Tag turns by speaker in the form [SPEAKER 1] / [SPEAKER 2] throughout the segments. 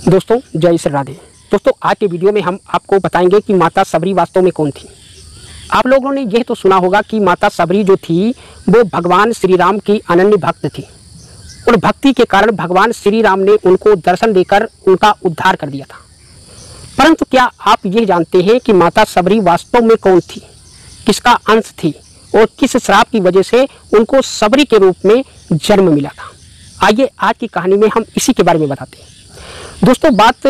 [SPEAKER 1] दोस्तों जय श्री राधे। दोस्तों आज के वीडियो में हम आपको बताएंगे कि माता सबरी वास्तव में कौन थी। आप लोगों ने यह तो सुना होगा कि माता सबरी जो थी वो भगवान श्री राम की अनन्य भक्त थी और भक्ति के कारण भगवान श्री राम ने उनको दर्शन देकर उनका उद्धार कर दिया था। परंतु क्या आप ये जानते हैं कि माता सबरी वास्तव में कौन थी, किसका अंश थी और किस श्राप की वजह से उनको सबरी के रूप में जन्म मिला था। आइए आज की कहानी में हम इसी के बारे में बताते हैं। दोस्तों बात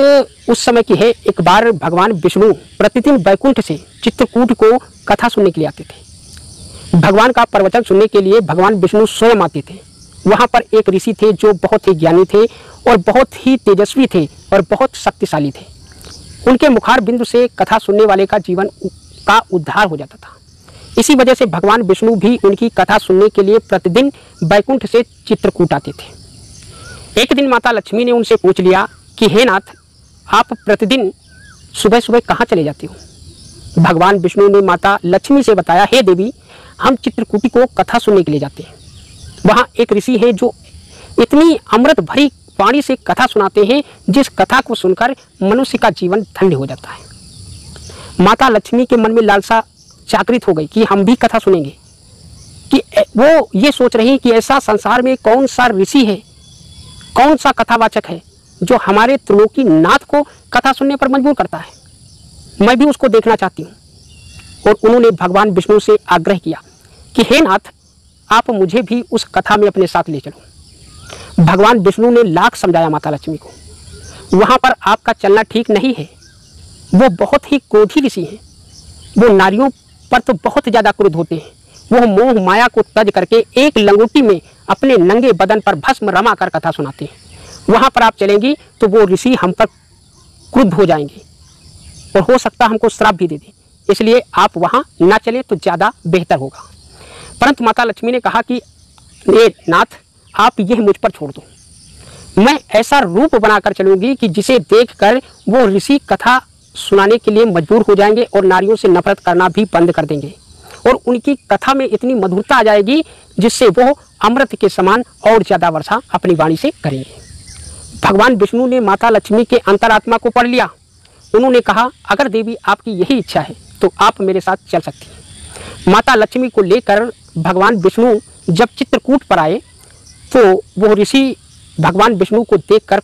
[SPEAKER 1] उस समय की है, एक बार भगवान विष्णु प्रतिदिन वैकुंठ से चित्रकूट को कथा सुनने के लिए आते थे। भगवान का प्रवचन सुनने के लिए भगवान विष्णु स्वयं आते थे। वहाँ पर एक ऋषि थे जो बहुत ही ज्ञानी थे और बहुत ही तेजस्वी थे और बहुत शक्तिशाली थे। उनके मुखार बिंदु से कथा सुनने वाले का जीवन का उद्धार हो जाता था। इसी वजह से भगवान विष्णु भी उनकी कथा सुनने के लिए प्रतिदिन वैकुंठ से चित्रकूट आते थे। एक दिन माता लक्ष्मी ने उनसे पूछ लिया कि हे नाथ, आप प्रतिदिन सुबह सुबह कहाँ चले जाते हो। भगवान विष्णु ने माता लक्ष्मी से बताया, हे देवी, हम चित्रकूटी को कथा सुनने के लिए जाते हैं। वहाँ एक ऋषि है जो इतनी अमृत भरी वाणी से कथा सुनाते हैं जिस कथा को सुनकर मनुष्य का जीवन धन्य हो जाता है। माता लक्ष्मी के मन में लालसा जागृत हो गई कि हम भी कथा सुनेंगे। कि वो ये सोच रही कि ऐसा संसार में कौन सा ऋषि है, कौन सा कथावाचक है जो हमारे त्रिलोकी नाथ को कथा सुनने पर मजबूर करता है। मैं भी उसको देखना चाहती हूँ। और उन्होंने भगवान विष्णु से आग्रह किया कि हे नाथ, आप मुझे भी उस कथा में अपने साथ ले चलो। भगवान विष्णु ने लाख समझाया माता लक्ष्मी को, वहाँ पर आपका चलना ठीक नहीं है। वो बहुत ही क्रोधी ऋषि हैं। वो नारियों पर तो बहुत ज़्यादा क्रोध होते हैं। वो मोह माया को तज करके एक लंगोटी में अपने नंगे बदन पर भस्म रमा कर कथा सुनाते हैं। वहाँ पर आप चलेंगी तो वो ऋषि हम पर क्रुद्ध हो जाएंगे और हो सकता हमको श्राप भी दे दें। इसलिए आप वहाँ ना चले तो ज़्यादा बेहतर होगा। परंतु माता लक्ष्मी ने कहा कि नाथ, आप यह मुझ पर छोड़ दो। मैं ऐसा रूप बनाकर चलूँगी कि जिसे देखकर वो ऋषि कथा सुनाने के लिए मजबूर हो जाएंगे और नारियों से नफरत करना भी बंद कर देंगे और उनकी कथा में इतनी मधुरता आ जाएगी जिससे वो अमृत के समान और ज़्यादा वर्षा अपनी वाणी से करेंगे। भगवान विष्णु ने माता लक्ष्मी के अंतरात्मा को पढ़ लिया। उन्होंने कहा, अगर देवी आपकी यही इच्छा है तो आप मेरे साथ चल सकती हैं। माता लक्ष्मी को लेकर भगवान विष्णु जब चित्रकूट पर आए तो वो ऋषि भगवान विष्णु को देखकर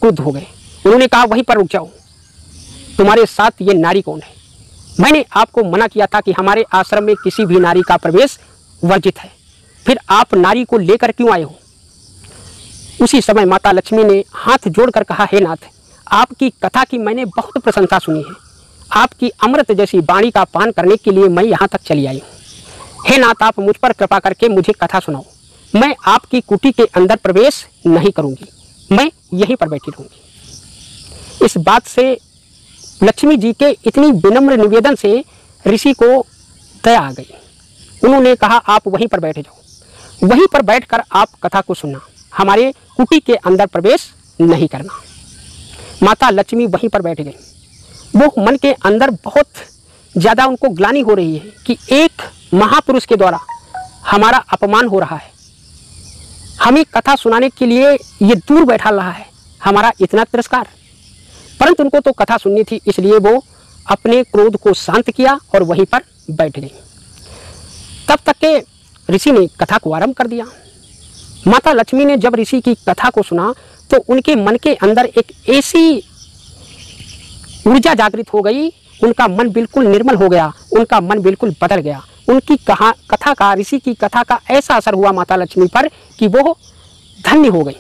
[SPEAKER 1] क्रुद्ध हो गए। उन्होंने कहा, वहीं पर रुक जाओ, तुम्हारे साथ ये नारी कौन है। मैंने आपको मना किया था कि हमारे आश्रम में किसी भी नारी का प्रवेश वर्जित है, फिर आप नारी को लेकर क्यों आए हो। उसी समय माता लक्ष्मी ने हाथ जोड़कर कहा, हे नाथ, आपकी कथा की मैंने बहुत प्रशंसा सुनी है। आपकी अमृत जैसी वाणी का पान करने के लिए मैं यहाँ तक चली आई हूँ। हे नाथ, आप मुझ पर कृपा करके मुझे कथा सुनाओ। मैं आपकी कुटी के अंदर प्रवेश नहीं करूँगी, मैं यहीं पर बैठी रहूँगी। इस बात से लक्ष्मी जी के इतनी विनम्र निवेदन से ऋषि को दया आ गई। उन्होंने कहा, आप वहीं पर बैठ जाओ, वहीं पर बैठकर आप कथा को सुनना, हमारे कुटी के अंदर प्रवेश नहीं करना। माता लक्ष्मी वहीं पर बैठ गई। वो मन के अंदर बहुत ज़्यादा उनको ग्लानि हो रही है कि एक महापुरुष के द्वारा हमारा अपमान हो रहा है, हमें कथा सुनाने के लिए ये दूर बैठा रहा है, हमारा इतना तिरस्कार। परंतु उनको तो कथा सुननी थी, इसलिए वो अपने क्रोध को शांत किया और वहीं पर बैठ गई। तब तक के ऋषि ने कथा को आरंभ कर दिया। माता लक्ष्मी ने जब ऋषि की कथा को सुना तो उनके मन के अंदर एक ऐसी ऊर्जा जागृत हो गई, उनका मन बिल्कुल निर्मल हो गया, उनका मन बिल्कुल बदल गया। उनकी कथा का, ऋषि की कथा का ऐसा असर हुआ माता लक्ष्मी पर कि वो धन्य हो गई।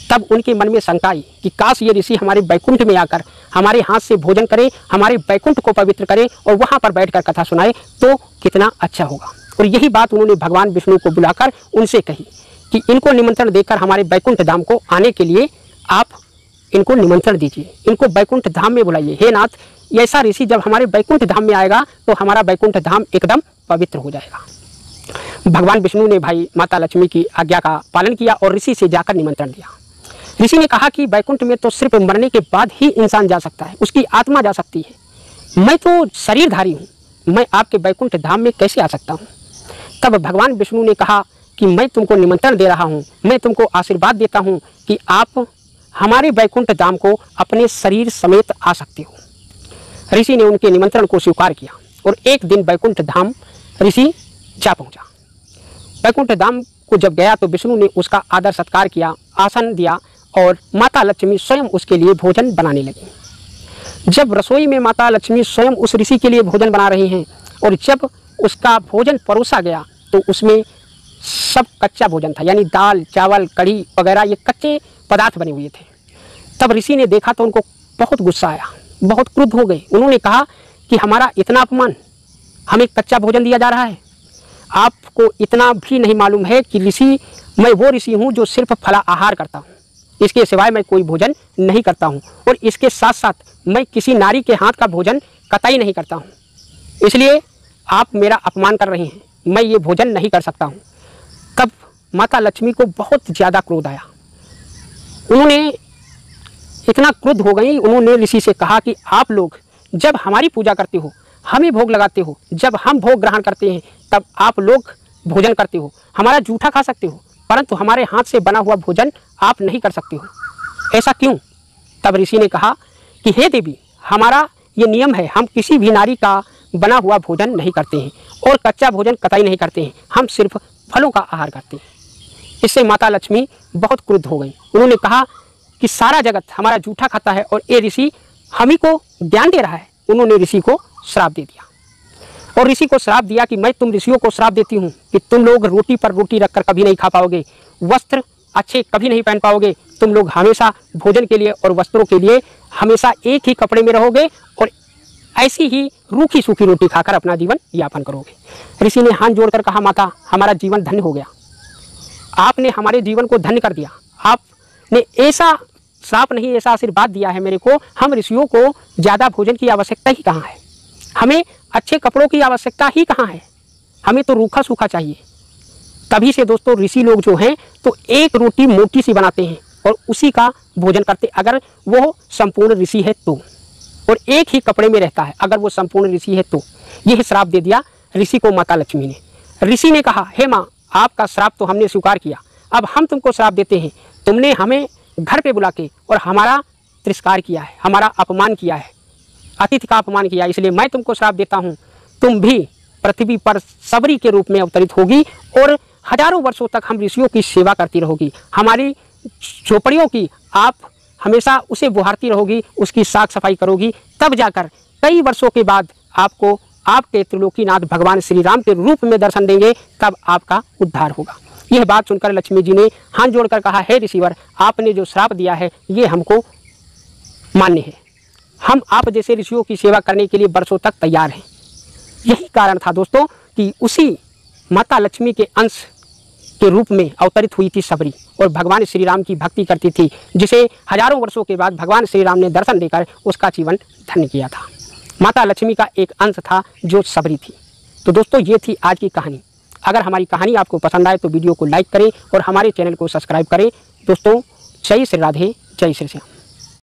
[SPEAKER 1] तब उनके मन में शंका आई कि काश ये ऋषि हमारे बैकुंठ में आकर हमारे हाथ से भोजन करे, हमारे बैकुंठ को पवित्र करे और वहाँ पर बैठकर कथा सुनाए तो कितना अच्छा होगा। और यही बात उन्होंने भगवान विष्णु को बुलाकर उनसे कही कि इनको निमंत्रण देकर हमारे बैकुंठ धाम को आने के लिए आप इनको निमंत्रण दीजिए, इनको बैकुंठ धाम में बुलाइए। हे नाथ, ऐसा ऋषि जब हमारे बैकुंठ धाम में आएगा तो हमारा बैकुंठ धाम एकदम पवित्र हो जाएगा। भगवान विष्णु ने भाई माता लक्ष्मी की आज्ञा का पालन किया और ऋषि से जाकर निमंत्रण दिया। ऋषि ने कहा कि बैकुंठ में तो सिर्फ मरने के बाद ही इंसान जा सकता है, उसकी आत्मा जा सकती है। मैं तो शरीरधारी हूँ, मैं आपके बैकुंठ धाम में कैसे आ सकता हूँ। तब भगवान विष्णु ने कहा कि मैं तुमको निमंत्रण दे रहा हूँ, मैं तुमको आशीर्वाद देता हूँ कि आप हमारे वैकुंठ धाम को अपने शरीर समेत आ सकते हो। ऋषि ने उनके निमंत्रण को स्वीकार किया और एक दिन वैकुंठ धाम ऋषि जा पहुंचा। वैकुंठ धाम को जब गया तो विष्णु ने उसका आदर सत्कार किया, आसन दिया और माता लक्ष्मी स्वयं उसके लिए भोजन बनाने लगी। जब रसोई में माता लक्ष्मी स्वयं उस ऋषि के लिए भोजन बना रही हैं और जब उसका भोजन परोसा गया तो उसमें सब कच्चा भोजन था, यानी दाल चावल कढ़ी वगैरह ये कच्चे पदार्थ बने हुए थे। तब ऋषि ने देखा तो उनको बहुत गुस्सा आया, बहुत क्रुद्ध हो गए। उन्होंने कहा कि हमारा इतना अपमान, हमें कच्चा भोजन दिया जा रहा है। आपको इतना भी नहीं मालूम है कि मैं वो ऋषि हूँ जो सिर्फ फला आहार करता हूँ, इसके सिवाय मैं कोई भोजन नहीं करता हूँ और इसके साथ साथ मैं किसी नारी के हाथ का भोजन कतई नहीं करता हूँ, इसलिए आप मेरा अपमान कर रहे हैं, मैं ये भोजन नहीं कर सकता हूँ। तब माता लक्ष्मी को बहुत ज़्यादा क्रोध आया। उन्होंने इतना क्रुद्ध हो गई, उन्होंने ऋषि से कहा कि आप लोग जब हमारी पूजा करते हो, हमें भोग लगाते हो, जब हम भोग ग्रहण करते हैं तब आप लोग भोजन करते हो, हमारा जूठा खा सकते हो, परंतु हमारे हाथ से बना हुआ भोजन आप नहीं कर सकते हो, ऐसा क्यों? तब ऋषि ने कहा कि हे देवी, हमारा ये नियम है, हम किसी भी नारी का बना हुआ भोजन नहीं करते हैं और कच्चा भोजन कतई नहीं करते हैं, हम सिर्फ फलों का आहार करते हैं। इससे माता लक्ष्मी बहुत क्रुद्ध हो गई। उन्होंने कहा कि सारा जगत हमारा जूठा खाता है और ये ऋषि हम ही को ज्ञान दे रहा है। उन्होंने ऋषि को श्राप दे दिया और ऋषि को श्राप दिया कि मैं तुम ऋषियों को श्राप देती हूँ कि तुम लोग रोटी पर रोटी रखकर कभी नहीं खा पाओगे, वस्त्र अच्छे कभी नहीं पहन पाओगे, तुम लोग हमेशा भोजन के लिए और वस्त्रों के लिए हमेशा एक ही कपड़े में रहोगे और ऐसी ही रूखी सूखी रोटी खाकर अपना जीवन यापन करोगे। ऋषि ने हाथ जोड़कर कहा, माता, हमारा जीवन धन्य हो गया, आपने हमारे जीवन को धन्य कर दिया, आपने ऐसा श्राप नहीं, ऐसा आशीर्वाद दिया है मेरे को। हम ऋषियों को ज़्यादा भोजन की आवश्यकता ही कहाँ है, हमें अच्छे कपड़ों की आवश्यकता ही कहाँ है, हमें तो रूखा सूखा चाहिए। तभी से दोस्तों ऋषि लोग जो हैं तो एक रोटी मोटी सी बनाते हैं और उसी का भोजन करते, अगर वो संपूर्ण ऋषि है तो, और एक ही कपड़े में रहता है अगर वो संपूर्ण ऋषि है तो। यह श्राप दे दिया ऋषि को माता लक्ष्मी ने। ऋषि ने कहा, हे माँ, आपका श्राप तो हमने स्वीकार किया, अब हम तुमको श्राप देते हैं। तुमने हमें घर पे बुला के और हमारा तिरस्कार किया है, हमारा अपमान किया है, अतिथि का अपमान किया, इसलिए मैं तुमको श्राप देता हूँ, तुम भी पृथ्वी पर सबरी के रूप में अवतरित होगी और हजारों वर्षों तक हम ऋषियों की सेवा करती रहोगी, हमारी झोपड़ियों की आप हमेशा उसे बुहारती रहोगी, उसकी साफ सफाई करोगी, तब जाकर कई वर्षों के बाद आपको आपके त्रिलोकीनाथ भगवान श्री राम के रूप में दर्शन देंगे, तब आपका उद्धार होगा। यह बात सुनकर लक्ष्मी जी ने हाथ जोड़कर कहा, हे ऋषिवर, आपने जो श्राप दिया है ये हमको मान्य है, हम आप जैसे ऋषियों की सेवा करने के लिए वर्षों तक तैयार हैं। यही कारण था दोस्तों कि उसी माता लक्ष्मी के अंश के रूप में अवतरित हुई थी सबरी और भगवान श्री राम की भक्ति करती थी, जिसे हजारों वर्षों के बाद भगवान श्री राम ने दर्शन देकर उसका जीवन धन्य किया था। माता लक्ष्मी का एक अंश था जो सबरी थी। तो दोस्तों ये थी आज की कहानी। अगर हमारी कहानी आपको पसंद आए तो वीडियो को लाइक करें और हमारे चैनल को सब्सक्राइब करें। दोस्तों जय श्री राधे, जय श्री श्याम।